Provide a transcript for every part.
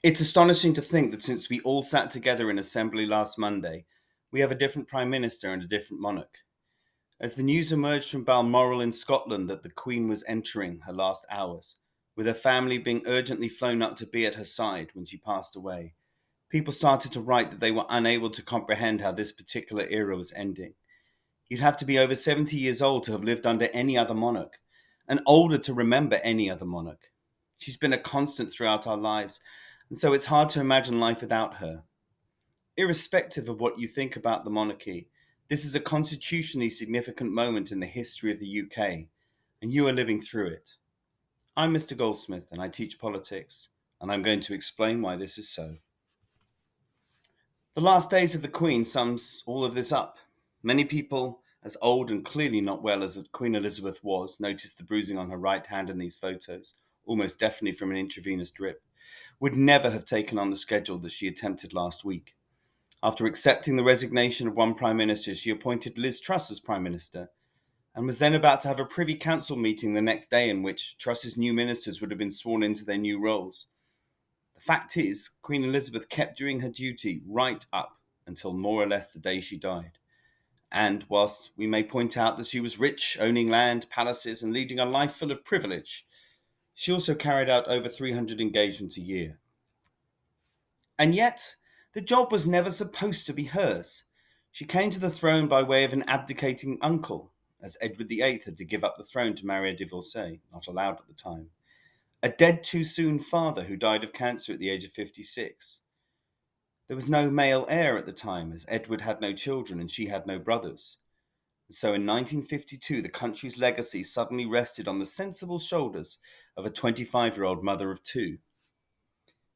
It's astonishing to think that since we all sat together in Assembly last Monday, we have a different Prime Minister and a different monarch. As the news emerged from Balmoral in Scotland that the Queen was entering her last hours, with her family being urgently flown up to be at her side when she passed away, people started to write that they were unable to comprehend how this particular era was ending. You'd have to be over 70 years old to have lived under any other monarch, and older to remember any other monarch. She's been a constant throughout our lives, and so it's hard to imagine life without her. Irrespective of what you think about the monarchy, this is a constitutionally significant moment in the history of the UK, and you are living through it. I'm Mr. Goldsmith, and I teach politics, and I'm going to explain why this is so. The last days of the Queen sums all of this up. Many people, as old and clearly not well as Queen Elizabeth was, noticed the bruising on her right hand in these photos, almost definitely from an intravenous drip, would never have taken on the schedule that she attempted last week. After accepting the resignation of one Prime Minister, she appointed Liz Truss as Prime Minister, and was then about to have a Privy Council meeting the next day in which Truss's new ministers would have been sworn into their new roles. The fact is, Queen Elizabeth kept doing her duty right up until more or less the day she died. And whilst we may point out that she was rich, owning land, palaces, and leading a life full of privilege, she also carried out over 300 engagements a year. And yet, the job was never supposed to be hers. She came to the throne by way of an abdicating uncle, as Edward VIII had to give up the throne to marry a divorcee, not allowed at the time. A dead too soon father who died of cancer at the age of 56. There was no male heir at the time, as Edward had no children and she had no brothers. And so in 1952, the country's legacy suddenly rested on the sensible shoulders of a 25-year-old mother of two.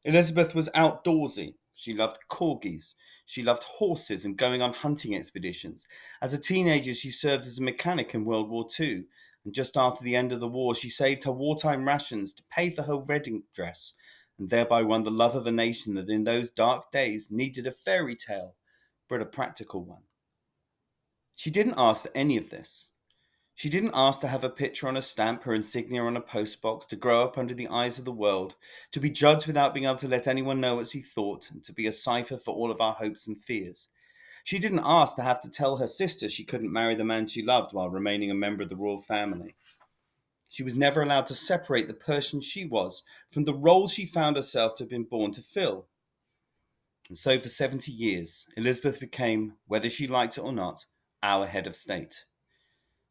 Elizabeth was outdoorsy. She loved corgis. She loved horses and going on hunting expeditions. As a teenager, she served as a mechanic in World War II. And just after the end of the war, she saved her wartime rations to pay for her wedding dress and thereby won the love of a nation that in those dark days needed a fairy tale, but a practical one. She didn't ask for any of this. She didn't ask to have a picture on a stamp, her insignia on a postbox, to grow up under the eyes of the world, to be judged without being able to let anyone know what she thought, and to be a cipher for all of our hopes and fears. She didn't ask to have to tell her sister she couldn't marry the man she loved while remaining a member of the royal family. She was never allowed to separate the person she was from the role she found herself to have been born to fill. And so for 70 years, Elizabeth became, whether she liked it or not, our head of state.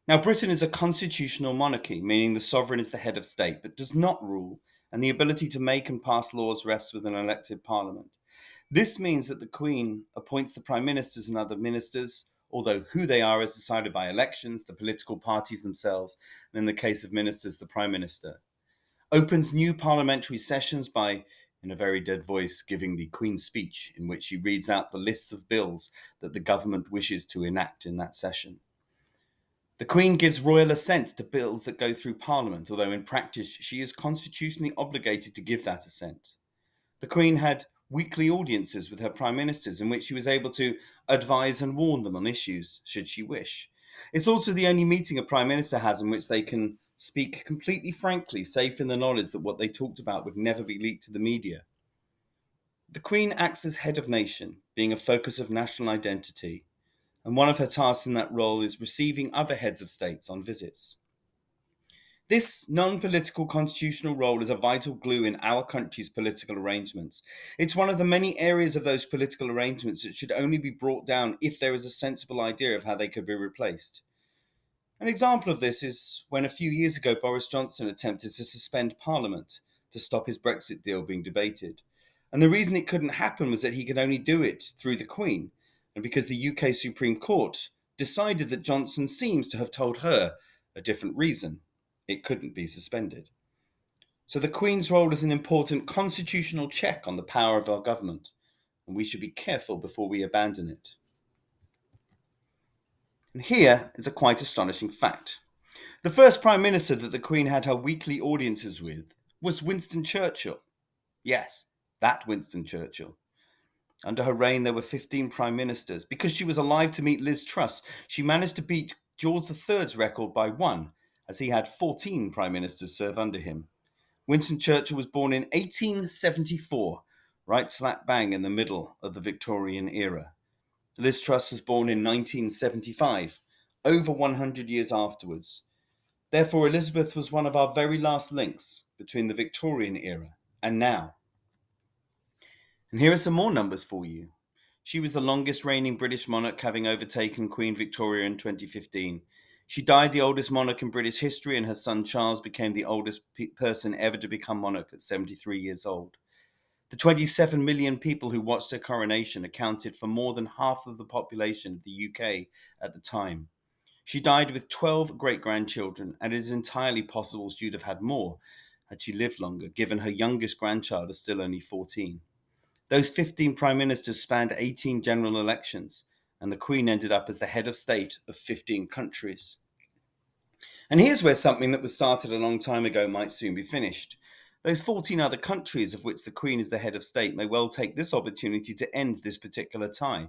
Now, Britain is a constitutional monarchy, meaning the sovereign is the head of state, but does not rule, and the ability to make and pass laws rests with an elected parliament. This means that the Queen appoints the prime ministers and other ministers, although who they are is decided by elections, the political parties themselves, and in the case of ministers, the prime minister. Opens new parliamentary sessions by, in a very dead voice, giving the Queen's speech, in which she reads out the lists of bills that the government wishes to enact in that session. The Queen gives royal assent to bills that go through Parliament, although in practice she is constitutionally obligated to give that assent. The Queen had weekly audiences with her Prime Ministers in which she was able to advise and warn them on issues, should she wish. It's also the only meeting a Prime Minister has in which they can speak completely frankly, safe in the knowledge that what they talked about would never be leaked to the media. The Queen acts as head of nation, being a focus of national identity, and one of her tasks in that role is receiving other heads of states on visits. This non political constitutional role is a vital glue in our country's political arrangements. It's one of the many areas of those political arrangements that should only be brought down if there is a sensible idea of how they could be replaced. An example of this is when a few years ago Boris Johnson attempted to suspend Parliament to stop his Brexit deal being debated. And the reason it couldn't happen was that he could only do it through the Queen, and because the UK Supreme Court decided that Johnson seems to have told her a different reason. It couldn't be suspended. So the Queen's role is an important constitutional check on the power of our government, and we should be careful before we abandon it. And here is a quite astonishing fact. The first Prime Minister that the Queen had her weekly audiences with was Winston Churchill. Yes, that Winston Churchill. Under her reign, there were 15 Prime Ministers. Because she was alive to meet Liz Truss, she managed to beat George III's record by one, as he had 14 Prime Ministers serve under him. Winston Churchill was born in 1874, right slap bang in the middle of the Victorian era. Liz Truss was born in 1975, over 100 years afterwards. Therefore, Elizabeth was one of our very last links between the Victorian era and now. And here are some more numbers for you. She was the longest reigning British monarch, having overtaken Queen Victoria in 2015. She died the oldest monarch in British history, and her son Charles became the oldest person ever to become monarch at 73 years old. The 27 million people who watched her coronation accounted for more than half of the population of the UK at the time. She died with 12 great grandchildren, and it is entirely possible she'd have had more had she lived longer, given her youngest grandchild is still only 14. Those 15 prime ministers spanned 18 general elections, and the Queen ended up as the head of state of 15 countries. And here's where something that was started a long time ago might soon be finished. Those 14 other countries of which the Queen is the head of state may well take this opportunity to end this particular tie.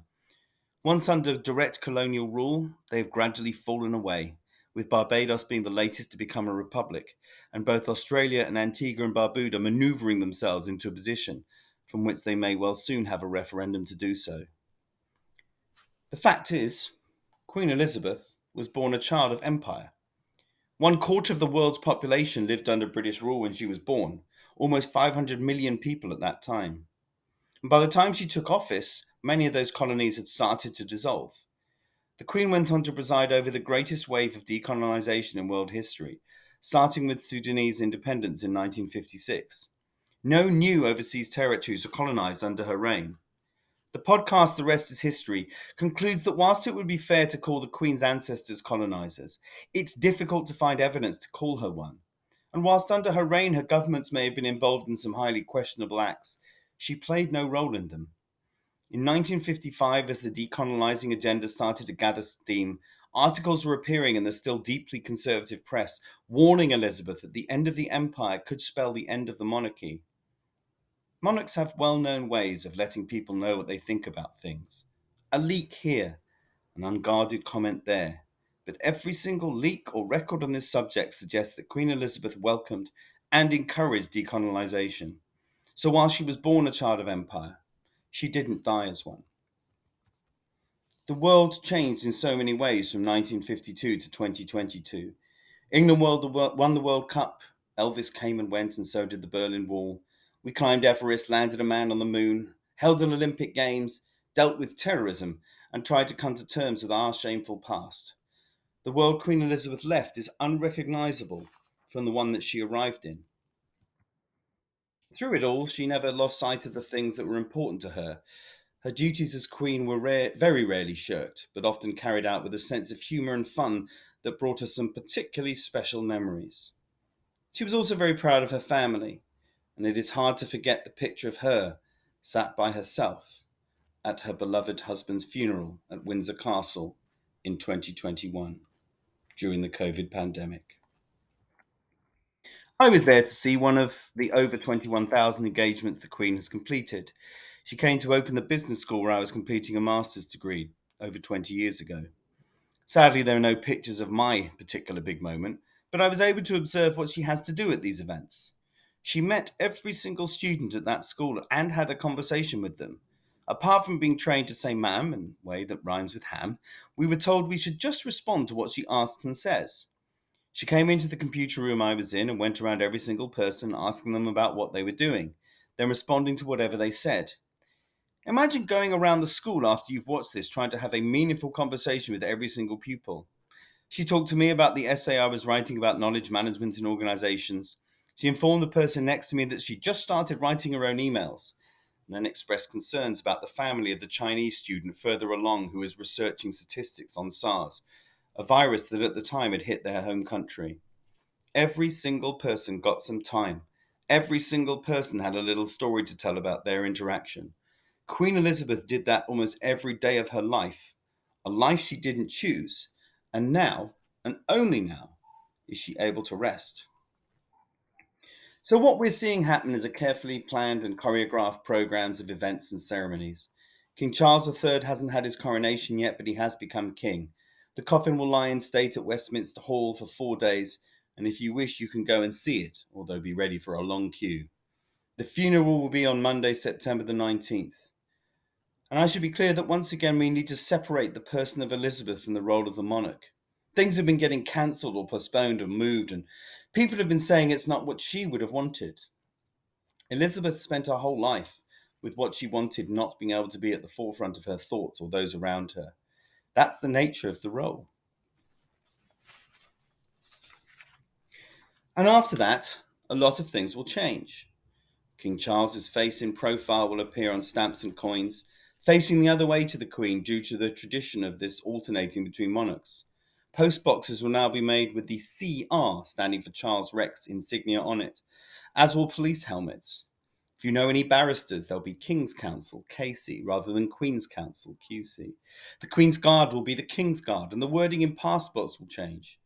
Once under direct colonial rule, they have gradually fallen away, with Barbados being the latest to become a republic, and both Australia and Antigua and Barbuda manoeuvring themselves into a position from which they may well soon have a referendum to do so. The fact is, Queen Elizabeth was born a child of empire. 1/4 of the world's population lived under British rule when she was born, almost 500 million people at that time. And by the time she took office, many of those colonies had started to dissolve. The Queen went on to preside over the greatest wave of decolonisation in world history, starting with Sudanese independence in 1956. No new overseas territories were colonised under her reign. The podcast The Rest is History concludes that whilst it would be fair to call the Queen's ancestors colonisers, it's difficult to find evidence to call her one. And whilst under her reign her governments may have been involved in some highly questionable acts, she played no role in them. In 1955, as the decolonising agenda started to gather steam, articles were appearing in the still deeply conservative press warning Elizabeth that the end of the empire could spell the end of the monarchy. Monarchs have well-known ways of letting people know what they think about things. A leak here, an unguarded comment there. But every single leak or record on this subject suggests that Queen Elizabeth welcomed and encouraged decolonisation. So while she was born a child of empire, she didn't die as one. The world changed in so many ways from 1952 to 2022. England won the World Cup. Elvis came and went, and so did the Berlin Wall. We climbed Everest, landed a man on the moon, held an Olympic Games, dealt with terrorism, and tried to come to terms with our shameful past. The world Queen Elizabeth left is unrecognisable from the one that she arrived in. Through it all, she never lost sight of the things that were important to her. Her duties as Queen were very rarely shirked, but often carried out with a sense of humour and fun that brought her some particularly special memories. She was also very proud of her family, and it is hard to forget the picture of her sat by herself at her beloved husband's funeral at Windsor Castle in 2021 during the COVID pandemic. I was there to see one of the over 21,000 engagements the Queen has completed. She came to open the business school where I was completing a master's degree over 20 years ago. Sadly, there are no pictures of my particular big moment, but I was able to observe what she has to do at these events. She met every single student at that school and had a conversation with them. Apart from being trained to say ma'am in a way that rhymes with ham, we were told we should just respond to what she asks and says. She came into the computer room I was in and went around every single person asking them about what they were doing, then responding to whatever they said. Imagine going around the school after you've watched this trying to have a meaningful conversation with every single pupil. She talked to me about the essay I was writing about knowledge management in organizations. She informed the person next to me that she just started writing her own emails, and then expressed concerns about the family of the Chinese student further along who was researching statistics on SARS, a virus that at the time had hit their home country. Every single person got some time. Every single person had a little story to tell about their interaction. Queen Elizabeth did that almost every day of her life, a life she didn't choose, and now, and only now, is she able to rest. So what we're seeing happen is a carefully planned and choreographed programs of events and ceremonies. King Charles III hasn't had his coronation yet, but he has become king. The coffin will lie in state at Westminster Hall for 4 days, and if you wish, you can go and see it, although be ready for a long queue. The funeral will be on Monday, September the 19th. And I should be clear that once again we need to separate the person of Elizabeth from the role of the monarch. Things have been getting cancelled or postponed or moved, and people have been saying it's not what she would have wanted. Elizabeth spent her whole life with what she wanted not being able to be at the forefront of her thoughts or those around her. That's the nature of the role. And after that, a lot of things will change. King Charles's face in profile will appear on stamps and coins, facing the other way to the Queen due to the tradition of this alternating between monarchs. Post boxes will now be made with the CR standing for Charles Rex insignia on it, as will police helmets. If you know any barristers, there'll be King's Counsel, KC, rather than Queen's Counsel, QC. The Queen's Guard will be the King's Guard, and the wording in passports will change.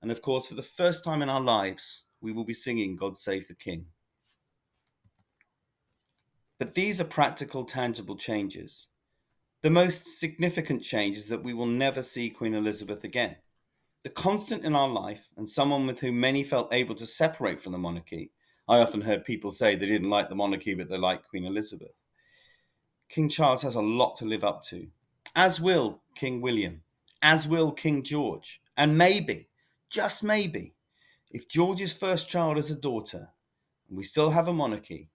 And of course, for the first time in our lives, we will be singing God Save the King. But these are practical, tangible changes. The most significant change is that we will never see Queen Elizabeth again. The constant in our life, and someone with whom many felt able to separate from the monarchy. I often heard people say they didn't like the monarchy, but they liked Queen Elizabeth. King Charles has a lot to live up to, as will King William, as will King George, and maybe, just maybe, if George's first child is a daughter, and we still have a monarchy,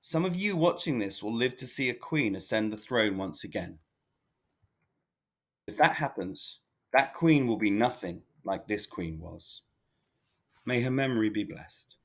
some of you watching this will live to see a queen ascend the throne once again. If that happens, that queen will be nothing like this queen was. May her memory be blessed.